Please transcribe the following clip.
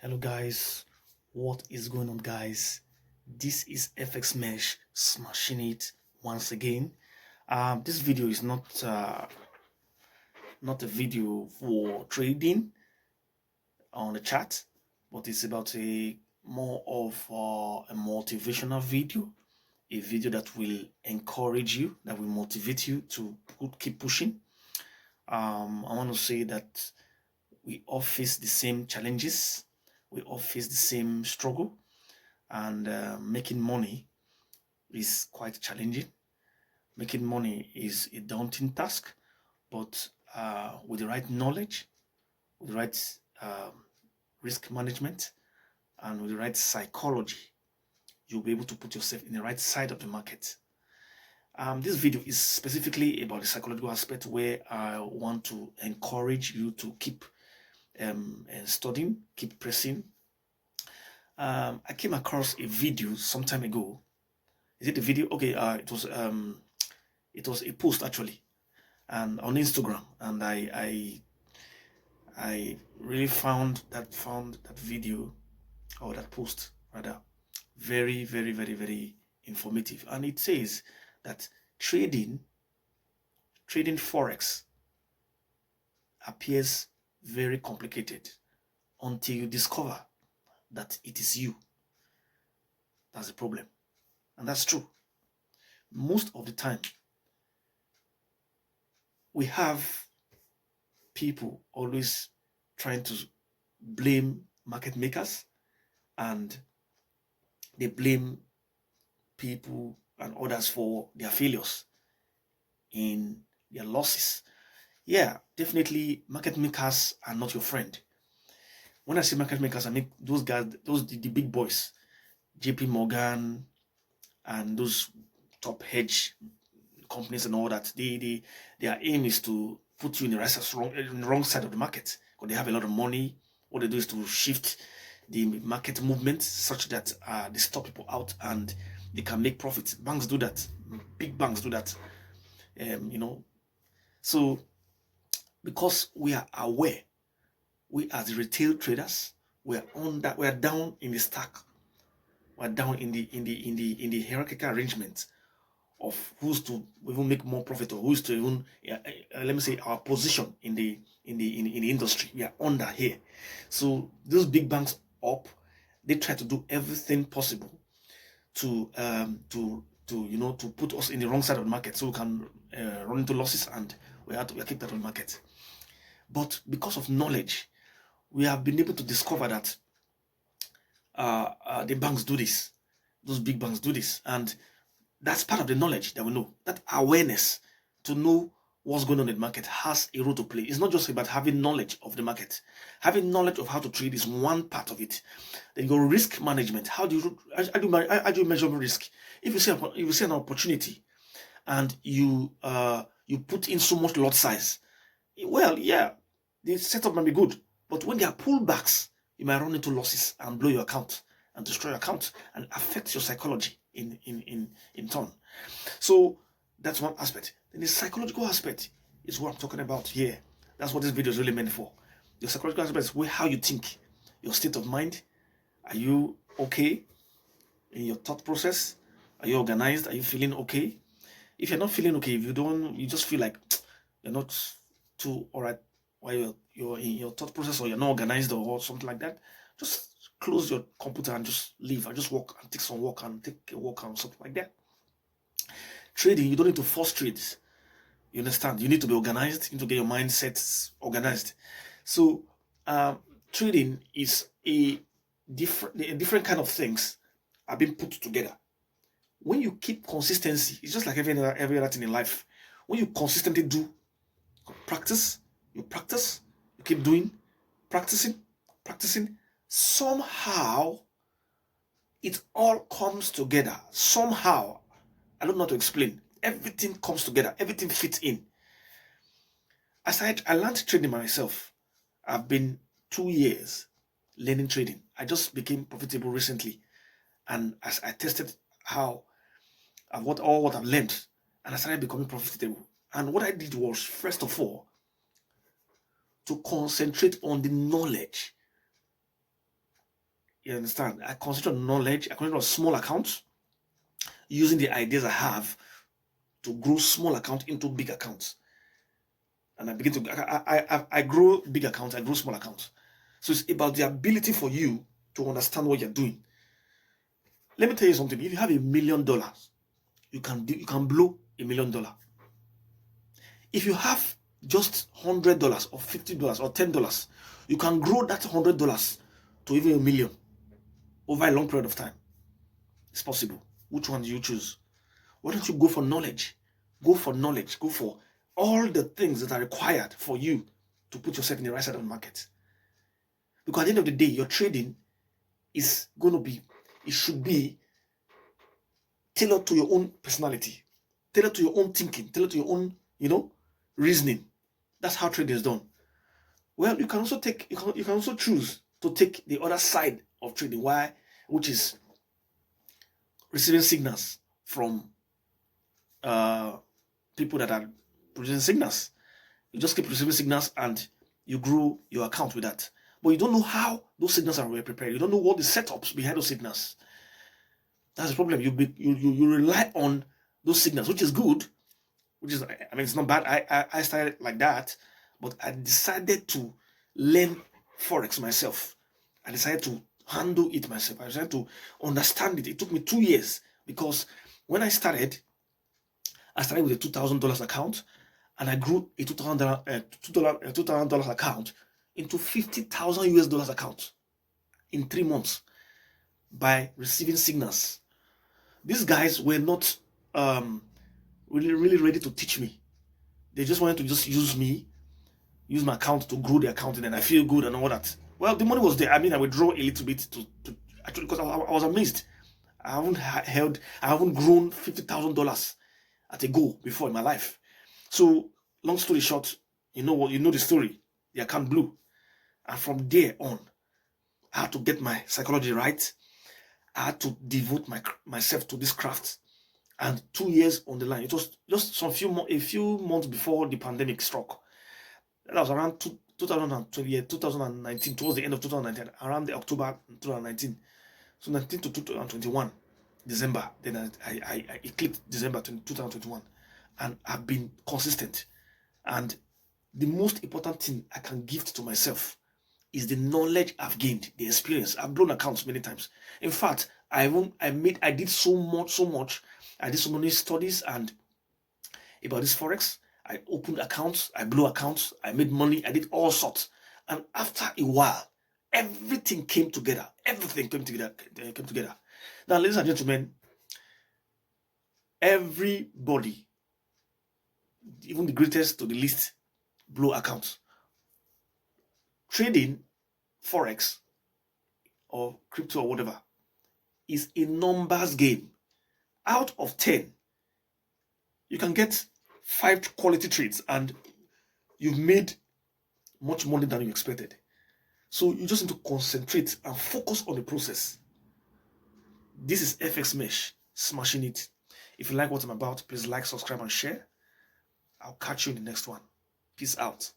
Hello guys, what is going on guys? This is FXmesh smashing it once again. This video is not a video for trading on the chat, but it's about a more of a motivational video, a video that will encourage you, that will motivate you to keep pushing. I want to say that we all face the same challenges, we all face the same struggle, and making money is quite challenging. Making money is a daunting task, but with the right knowledge, with the right risk management, and with the right psychology, you'll be able to put yourself in the right side of the market. This video is specifically about the psychological aspect, where I want to encourage you to keep studying, keep pressing. I came across a video some time ago. Is it a video? Okay, it was a post actually, and on Instagram, and I really found that video, or that post rather, very very informative. And it says that trading Forex appears very complicated until you discover that it is you. That's the problem. And that's true. Most of the time, we have people always trying to blame market makers, and they blame people and others for their failures in their losses. Yeah, definitely market makers are not your friend. When I say market makers, I mean those guys, the big boys, JP Morgan, and those top hedge companies and all that. Their aim is to put you in the wrong side of the market, because they have a lot of money. What they do is to shift the market movement such that they stop people out and they can make profits. Banks do that. Big banks do that. So because we are aware, we as the retail traders, we are down in the stack. We're down in the hierarchical arrangement of who's to even make more profit, or who's to even let me say our position in the industry. We are under here. So those big banks they try to do everything possible to put us in the wrong side of the market, so we can run into losses, and we are kicked out of the market. But because of knowledge, we have been able to discover that the banks do this, those big banks do this, and that's part of the knowledge that we know. That awareness to know what's going on in the market has a role to play. It's not just about having knowledge of the market. Having knowledge of how to trade is one part of it. Then your risk management. How do you measure risk? If you see an opportunity and you put in so much lot size, well, yeah, the setup might be good, but when there are pullbacks, you might run into losses and blow your account and destroy your account and affect your psychology in turn. So that's one aspect. Then the psychological aspect is what I'm talking about here. That's what this video is really meant for. The psychological aspect is how you think, your state of mind. Are you okay in your thought process? Are you organized? Are you feeling okay? If you're not feeling okay, if you just feel like you're not too all right while you're in your thought process, or you're not organized, or something like that, just close your computer and just leave, and just walk and take a walk and something like that. Trading, you don't need to force trades. You understand? You need to be organized. You need to get your mindset organized. So trading is a different kind of things are being put together. When you keep consistency, it's just like every other thing in life. When you consistently do practice, you keep doing, practicing, somehow it all comes together. Somehow, I don't know how to explain. Everything comes together. Everything fits in. As I learned trading myself, I've been 2 years learning trading. I just became profitable recently, and as I tested what I've learned, and I started becoming profitable. And what I did was, first of all, to concentrate on the knowledge You understand? I concentrate on knowledge. I concentrate on small accounts, using the ideas I have to grow small accounts into big accounts. And I begin to, I grow big accounts, I grow small accounts. So it's about the ability for you to understand what you're doing. Let me tell you something. If you have $1 million, you can blow $1 million. If you have just $100 or $50 or $10, you can grow that $100 to even $1 million over a long period of time. It's possible. Which one do you choose? Why don't you go for knowledge? Go for knowledge. Go for all the things that are required for you to put yourself in the right side of the market. Because at the end of the day, your trading is going to be, it should be tailored to your own personality, tailored to your own thinking, tailored to your own, reasoning. That's how trading is done. Well, you can also choose to take the other side of trading, which is receiving signals from people that are producing signals. You just keep receiving signals and you grow your account with that. But you don't know how those signals are prepared. You don't know what the setups behind those signals. That's the problem. You rely on those signals, which is good. It's not bad. I started like that, but I decided to learn Forex myself. I decided to handle it myself. I decided to understand it. It took me 2 years because when I started with a $2,000 account, and I grew a $2,000 account into $50,000 account in 3 months by receiving signals. These guys were not really ready to teach me. They just wanted to just use my account to grow the account, and then I feel good and all that. Well, the money was there. I would draw a little bit to actually, because I was amazed. I haven't grown $50,000 at a go before in my life. So, long story short, you know the story. The account blew. And from there on, I had to get my psychology right. I had to devote myself to this craft. And 2 years on the line, it was just a few months before the pandemic struck. That was around 2019, towards the end of 2019, around the October 2019. So 19 to 2021, December. Then it clicked December 2021. And I've been consistent. And the most important thing I can gift to myself is the knowledge I've gained, the experience. I've blown accounts many times. In fact, I did so much. I did so many studies and about this Forex. I opened accounts, I blew accounts, I made money, I did all sorts. And after a while, everything came together. Everything came together. Now, ladies and gentlemen, everybody, even the greatest to the least, blow accounts. Trading Forex or crypto or whatever is a numbers game. Out of 10, you can get 5 quality trades and you've made much money than you expected. So you just need to concentrate and focus on the process. This is FXmesh, smashing it. If you like what I'm about, please like, subscribe, and share. I'll catch you in the next one. Peace out.